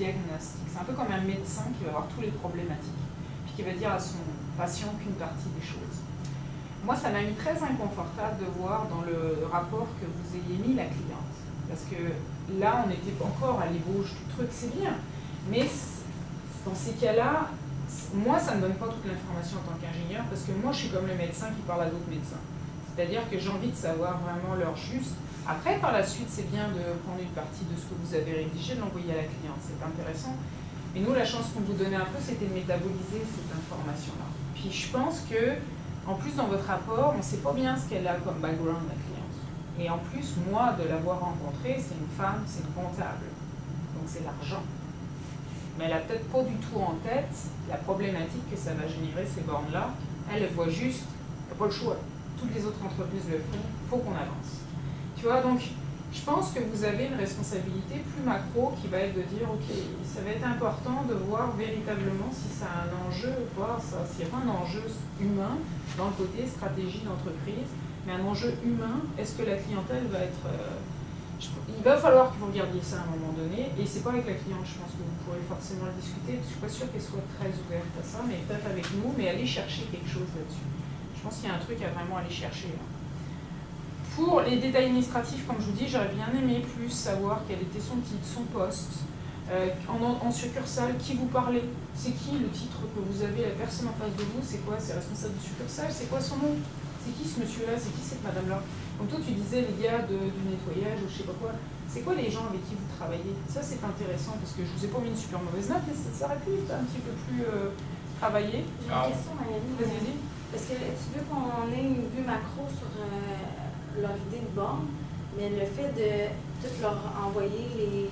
diagnostic. C'est un peu comme un médecin qui va voir tous les problématiques, puis qui va dire à son patient qu'une partie des choses. Moi, ça m'a mis très inconfortable de voir dans le rapport que vous ayez mis la cliente. Parce que là, on était encore à l'ébauche du truc, c'est bien. Mais dans ces cas-là, moi, ça ne me donne pas toute l'information en tant qu'ingénieur, parce que moi, je suis comme le médecin qui parle à d'autres médecins. C'est-à-dire que j'ai envie de savoir vraiment l'heure juste. Après, par la suite, c'est bien de prendre une partie de ce que vous avez rédigé, de l'envoyer à la cliente. C'est intéressant. Mais nous, la chance qu'on vous donnait un peu, c'était de métaboliser cette information-là. Puis je pense que, en plus, dans votre rapport, on ne sait pas bien ce qu'elle a comme background, la cliente. Et en plus, moi, de l'avoir rencontrée, c'est une femme, c'est une comptable. Donc c'est l'argent. Mais elle n'a peut-être pas du tout en tête la problématique que ça va générer, ces bornes-là. Elle voit juste, elle n'a pas le choix. Toutes les autres entreprises le font, il faut qu'on avance. Tu vois, donc, je pense que vous avez une responsabilité plus macro qui va être de dire, ok, ça va être important de voir véritablement si ça a un enjeu, voir s'il n'y a pas un enjeu humain dans le côté stratégie d'entreprise, mais un enjeu humain, est-ce que la clientèle va être... il va falloir que vous regardiez ça à un moment donné, et c'est pas avec la cliente, je pense que vous pourrez forcément le discuter, parce que je suis pas sûre qu'elle soit très ouverte à ça, mais peut-être avec nous, mais allez chercher quelque chose là-dessus. Je pense qu'il y a un truc à vraiment aller chercher là. Pour les détails administratifs, comme je vous dis, j'aurais bien aimé plus savoir quel était son titre, son poste, en succursale, qui vous parlez, c'est qui le titre que vous avez, la personne en face de vous, c'est quoi, c'est responsable de succursale, c'est quoi son nom, c'est qui ce monsieur-là, c'est qui cette madame-là. Donc toi tu disais les gars du nettoyage ou je sais pas quoi, c'est quoi les gens avec qui vous travaillez? Ça c'est intéressant parce que je vous ai pas mis une super mauvaise note, mais ça aurait pu être un petit peu plus travaillé. J'ai une question, Marianne. Vas-y. Parce que tu veux qu'on ait une vue macro sur leur idée de borne, mais le fait de tout leur envoyer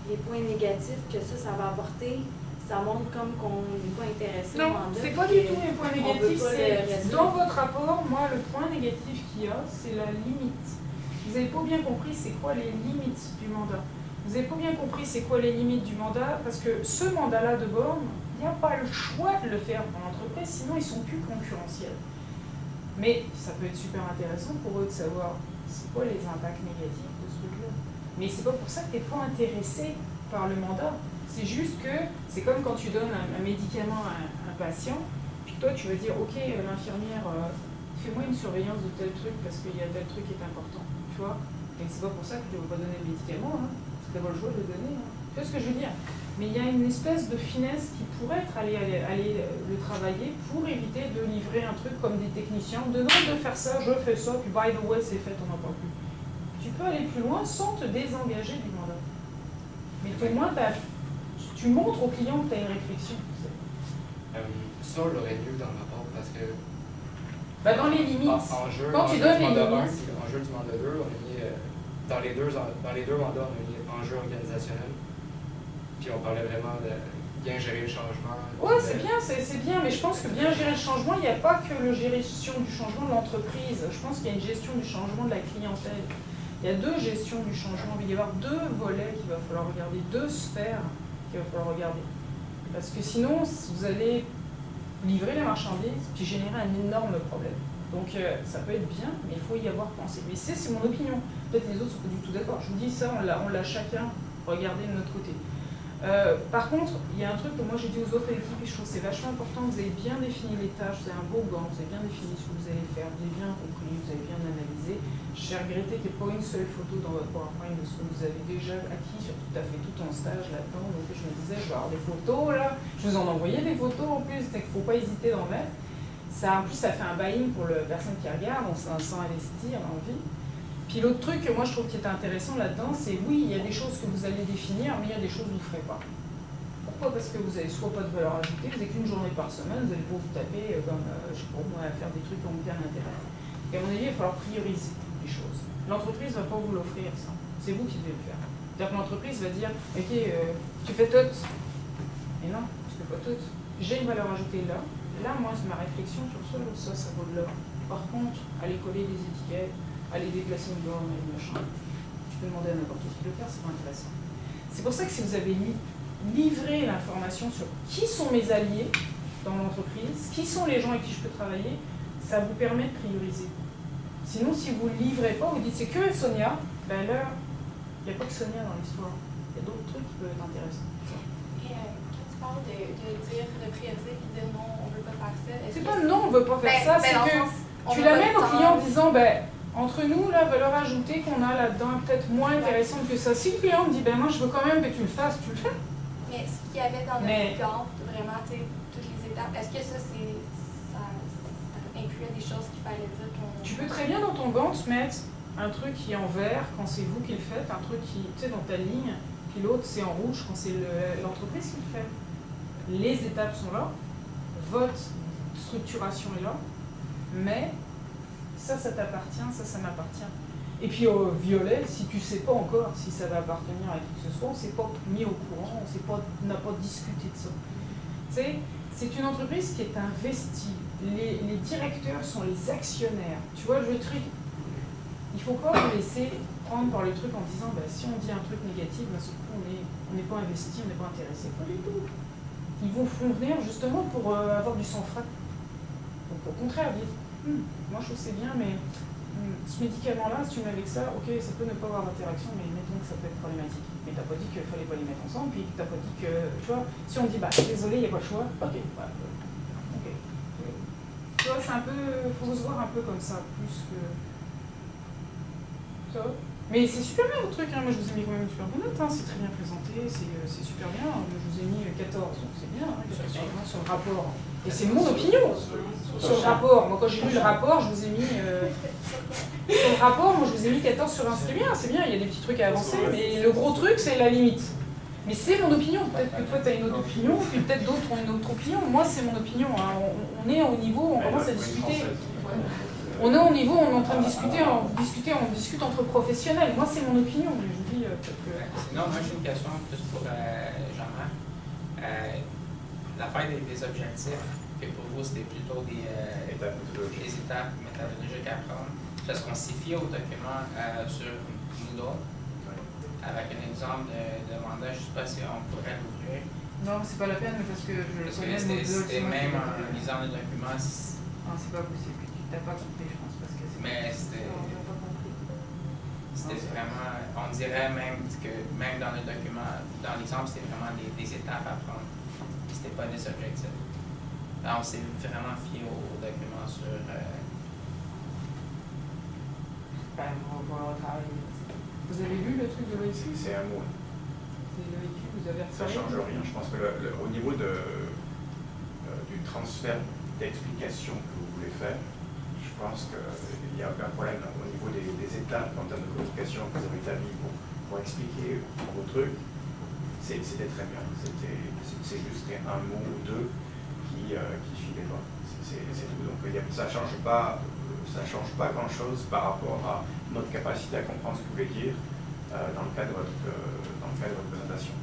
les points négatifs que ça va apporter, ça montre comme qu'on n'est pas intéressé. Non, c'est pas du tout les points négatifs. Dans votre rapport, moi, le point négatif qu'il y a, c'est la limite. Vous n'avez pas bien compris c'est quoi les limites du mandat. Vous n'avez pas bien compris c'est quoi les limites du mandat, parce que ce mandat-là de borne, il n'y a pas le choix de le faire pour l'entreprise, sinon ils sont plus concurrentiels. Mais ça peut être super intéressant pour eux de savoir c'est quoi les impacts négatifs de ce truc-là. Mais c'est pas pour ça que tu n'es pas intéressé par le mandat. C'est juste que c'est comme quand tu donnes un médicament à un patient, puis toi tu veux dire ok l'infirmière, fais-moi une surveillance de tel truc parce qu'il y a tel truc qui est important. Tu vois. Et c'est pas pour ça que tu ne veux pas donner le médicament, hein. Tu n'as pas le choix de le donner. Hein. Tu vois ce que je veux dire? Mais il y a une espèce de finesse qui pourrait être aller le travailler pour éviter de livrer un truc comme des techniciens, de non de faire ça, je fais ça, puis by the way c'est fait, on n'en parle plus. Tu peux aller plus loin sans te désengager du mandat. Mais au moins tu montres au client que tu as une réflexion. Ça, on l'aurait mieux dans le rapport parce que... Bah dans les limites, quand tu donnes les limites... Enjeu du mandat 2, on a mis, dans les deux mandats, on a mis enjeu organisationnel. Puis on parlait vraiment de bien gérer le changement. Ouais, c'est bien, mais je pense que bien gérer le changement, il n'y a pas que la gestion du changement de l'entreprise. Je pense qu'il y a une gestion du changement de la clientèle. Il y a deux gestions du changement. Il va y avoir deux volets qu'il va falloir regarder, deux sphères qu'il va falloir regarder. Parce que sinon, vous allez livrer les marchandises puis générer un énorme problème. Donc ça peut être bien, mais il faut y avoir pensé. Mais c'est mon opinion. Peut-être les autres sont pas du tout d'accord. Je vous dis ça, on l'a chacun regardé de notre côté. Par contre, il y a un truc que moi j'ai dit aux autres équipes et je trouve que c'est vachement important, vous avez bien défini les tâches, vous avez un beau gant, vous avez bien défini ce que vous allez faire, vous avez bien compris, vous avez bien analysé. J'ai regretté qu'il n'y ait pas une seule photo dans votre PowerPoint de ce que vous avez déjà acquis sur tout à fait tout ton stage là-dedans. Donc je me disais, je vais avoir des photos là, je vous en envoyais des photos en plus, c'est qu'il ne faut pas hésiter d'en mettre. Ça, en plus, ça fait un buy-in pour la personne qui regarde, on sent investir, l'envie. Puis l'autre truc que moi je trouve qui est intéressant là-dedans, c'est oui, il y a des choses que vous allez définir, mais il y a des choses que vous ne ferez pas. Pourquoi? Parce que vous n'avez soit pas de valeur ajoutée, vous n'avez qu'une journée par semaine, vous allez pas vous taper comme, je sais pas moi, à faire des trucs qui ont aucun intérêt. Et à mon avis, il va falloir prioriser les choses. L'entreprise ne va pas vous l'offrir, ça. C'est vous qui devez le faire. C'est-à-dire que l'entreprise va dire, ok, tu fais tout. Mais non, tu ne fais pas tout. J'ai une valeur ajoutée là. Là, moi, c'est ma réflexion sur ça vaut de l'or. Par contre, aller coller des étiquettes, aller déplacer une borne et une machin, tu peux demander à n'importe qui de le faire, c'est pas intéressant. C'est pour ça que si vous avez livré l'information sur qui sont mes alliés dans l'entreprise, qui sont les gens avec qui je peux travailler, ça vous permet de prioriser. Sinon, si vous ne livrez pas, vous dites c'est que Sonia, ben là, il n'y a pas que Sonia dans l'histoire. Il y a d'autres trucs qui peuvent être intéressants. Et quand tu parles de prioriser et de dire non, on ne veut pas faire ça, C'est pas non, on veut pas faire ça, c'est que tu l'amènes au client en disant, entre nous, la valeur ajoutée qu'on a là-dedans est peut-être moins intéressante que ça. Si le client me dit, moi je veux quand même que tu le fasses, tu le fais. Mais ce qu'il y avait dans notre cadre, vraiment, tu sais, toutes les étapes, est-ce que ça incluait des choses qu'il fallait dire qu'on... Tu peux très bien dans ton Gantt mettre un truc qui est en vert quand c'est vous qui le faites, un truc qui, tu sais, dans ta ligne, puis l'autre c'est en rouge quand c'est l'entreprise qui le fait. Les étapes sont là, votre structuration est là, mais ça t'appartient, ça m'appartient. Et puis au violet, si tu sais pas encore si ça va appartenir à qui que ce soit, on s'est pas mis au courant, on n'a pas discuté de ça. Tu sais, c'est une entreprise qui est investie. Les directeurs sont les actionnaires. Tu vois le truc. Il ne faut pas vous laisser prendre par le truc en disant si on dit un truc négatif, d'un seul coup on n'est pas investi, on n'est pas intéressé. Pas du tout. Ils vont venir justement pour avoir du sang-froid. Donc au contraire, dire moi je trouve que c'est bien, mais ce médicament-là, si tu mets avec ça, ok, ça peut ne pas avoir d'interaction, mais mettons que ça peut être problématique. Mais t'as pas dit qu'il fallait pas les mettre ensemble, puis t'as pas dit que, tu vois, si on dit désolé, il n'y a pas le choix, ok, ok. Tu vois, c'est un peu, faut se voir un peu comme ça, plus que. Ça va. Mais c'est super bien votre truc, moi je vous ai mis quand même une super bonne note, c'est très bien présenté, c'est super bien, je vous ai mis 14, donc c'est bien, 14 sur le rapport. Et c'est mon opinion sur le rapport. Moi quand j'ai lu le rapport, je vous ai mis sur le rapport, moi je vous ai mis 14 sur 20, c'est bien, il y a des petits trucs à avancer, mais le gros truc c'est la limite. Mais c'est mon opinion, peut-être que toi tu as une autre opinion, puis peut-être d'autres ont une autre opinion, moi c'est mon opinion, on est au niveau, on commence à discuter. On est au niveau, on est en train de discuter, on discute entre professionnels. Moi, c'est mon opinion, mais je vous dis peut-être que... Sinon, moi, j'ai une question plus pour Jean-Marc. L'affaire des objectifs, que pour vous, c'était plutôt des étapes méthodologiques à prendre. Est-ce qu'on s'y fie au document sur Moodle, avec un exemple de mandat, je ne sais pas si on pourrait l'ouvrir. Non, c'est pas la peine, parce que je connais le Moodle. C'était même en lisant le document. Non, c'est pas possible. T'as pas compris, je pense, parce que c'est... Mais c'était vraiment, on dirait même que même dans le document, dans l'exemple, c'était vraiment des étapes à prendre. C'était pas des objectifs. Alors, on s'est vraiment fié au document sur... on va pouvoir retravailler. Vous avez lu le truc de l'OIQ? C'est un mot. C'est l'OIQ, vous avez Ça ne change rien. Je pense que au niveau du transfert d'explication que vous voulez faire, je pense qu'il n'y a aucun problème au niveau des étapes en termes de communication que vous avez établies pour expliquer vos trucs. C'était très bien. C'est juste un mot ou deux qui filait pas. C'est tout. Donc ça ne change pas grand-chose par rapport à notre capacité à comprendre ce que vous voulez dire dans le cadre de votre présentation.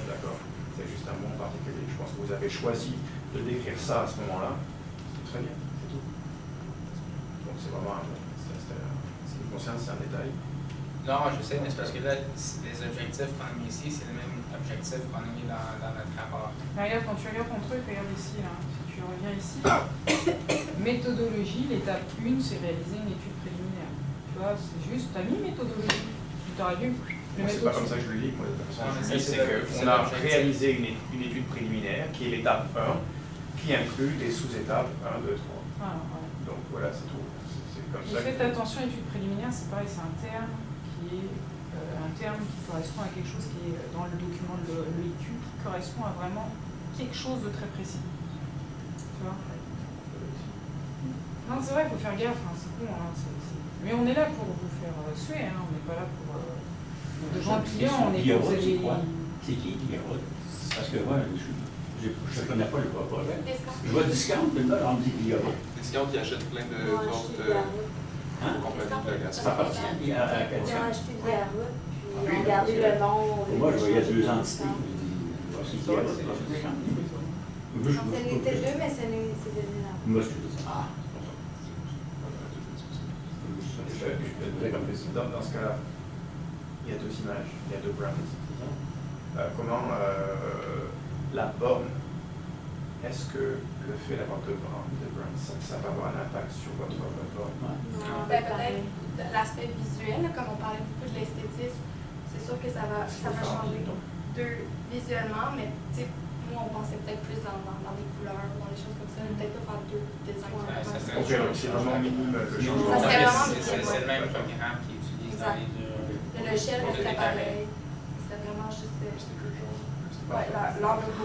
D'accord? C'est juste un mot en particulier. Je pense que vous avez choisi de décrire ça à ce moment-là. C'est très bien. Donc c'est vraiment ce qui me concerne, c'est un détail. Non, je sais, mais c'est parce que là, les objectifs qu'on a mis ici, c'est le même objectif qu'on a mis dans notre rapport. Regarde, quand tu regardes ton truc, regarde ici, là. Si tu reviens ici, méthodologie, l'étape 1, c'est réaliser une étude préliminaire. Tu vois, c'est juste, tu as mis méthodologie. Tu t'aurais dû le mettre. C'est pas comme ça que je le lis, moi, de toute façon, je le lis, c'est qu'on a réalisé une étude préliminaire qui est l'étape 1, qui inclut des sous-étapes 1, 2, 3. Ah, ouais. Donc voilà, c'est tout. C'est comme ça. Faites attention, étude préliminaire, c'est pareil, c'est un terme qui correspond à quelque chose qui est dans le document de l'OIQ, qui correspond à vraiment quelque chose de très précis. Tu vois? Non, c'est vrai, il faut faire gaffe, hein, c'est con. Hein, mais on est là pour vous faire suer, hein, on n'est pas là pour devant le client, on est pour vous aller... C'est qui Guillerot? Parce que moi, je ne connais pas le projet. Je vois Discount, mais là, on me dit Guillerot. Discount qui achète plein d'autres compagnies de Ça appartient à Ils ont acheté Guillerot, puis ils ont gardé le nom. Moi, je voyais deux entités. C'est Guillerot, c'est Discount. C'est les deux, mais c'est devenu là. Moi, je dis ça. Dans ce cas-là, il y a deux images, il y a deux brands. Comment la borne, est-ce que le fait d'avoir deux brands, ça va avoir un impact sur votre borne? Peut-être l'aspect visuel, comme on parlait beaucoup de l'esthétisme, c'est sûr que ça va changer visuellement, mais tu sais, nous on pensait peut-être plus dans des couleurs, dans des choses comme ça, peut-être pas faire 2 designs. Ok, donc c'est vraiment minime le changement. Ça serait vraiment c'est le même programme qui utilise dans les deux. Le logiciel resterait pareil. C'était vraiment juste. Ouais, l'angle de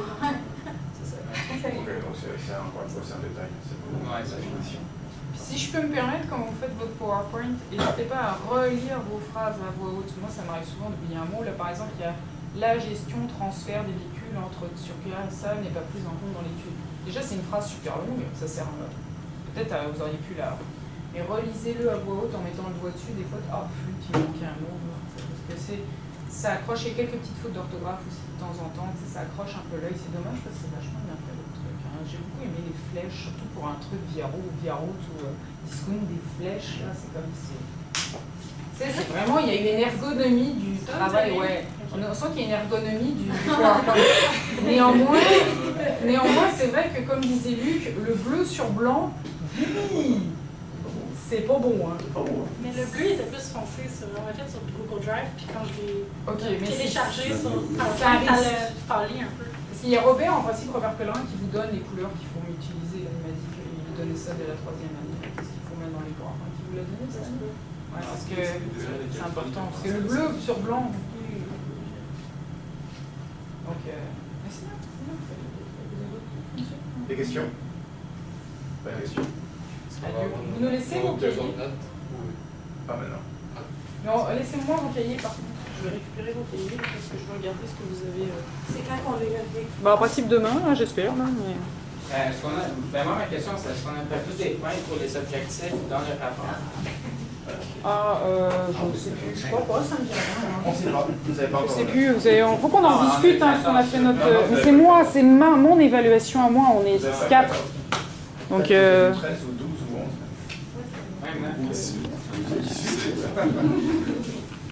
c'est ça. Ok, donc c'est encore une fois, c'est un détail. C'est pour la définition. Si je peux me permettre, quand vous faites votre PowerPoint, n'hésitez pas à relire vos phrases à voix haute. Moi, ça m'arrive souvent d'oublier un mot. Là, par exemple, il y a la gestion, transfert des véhicules entre circulaires, ça n'est pas pris en compte dans l'étude. Déjà, c'est une phrase super longue, ça sert à... Peut-être vous auriez pu la... Mais relisez-le à voix haute en mettant le doigt dessus. Des fois, oh, flûte, il manquait un mot. Parce que ça accroche, et quelques petites fautes d'orthographe aussi de temps en temps. Ça accroche un peu l'œil. C'est dommage parce que c'est vachement bien fait, le truc. Hein. J'ai beaucoup aimé les flèches, surtout pour un truc via route ou Discount, des flèches. Là, c'est comme si... C'est vraiment, il y a une ergonomie du travail, ouais. On sent qu'il y a une ergonomie du PowerPoint. Néanmoins, c'est vrai que, comme disait Luc, le bleu sur blanc, c'est pas bon. Hein. Mais le bleu était plus foncé sur Google Drive, puis quand je l'ai téléchargé sur PowerPoint, ça le pâlit un peu. Parce qu'il y a Robert Pellerin, qui vous donne les couleurs qu'il faut utiliser. Il m'a dit qu'il lui donnait ça dès la 3e année. Qu'est-ce qu'il faut mettre dans les PowerPoint? Il vous l'a donné, ça? Ouais, parce que c'est important. Parce que le bleu sur blanc, donc, c'est bien. Des questions? Pas de questions? Vous nous laissez vos cahiers? Pas maintenant. Non, laissez-moi vos cahiers par contre. Je vais récupérer vos cahiers parce que je veux regarder ce que vous avez. C'est quand qu'on les regarde? Bah, en principe demain, hein, j'espère. Là, mais... moi, ma question, c'est est-ce qu'on a perdu des points pour les objectifs dans le rapport? Je ne sais plus. Je crois pas, ça me dit rien. On ne sait pas. Vous n'avez pas encore. Je sais plus. Il faut qu'on en discute. Hein, qu'on a fait notre. Mais c'est moi, c'est mon évaluation à moi. On est 4. Donc. 13 ou 12 ou 11. Ouais,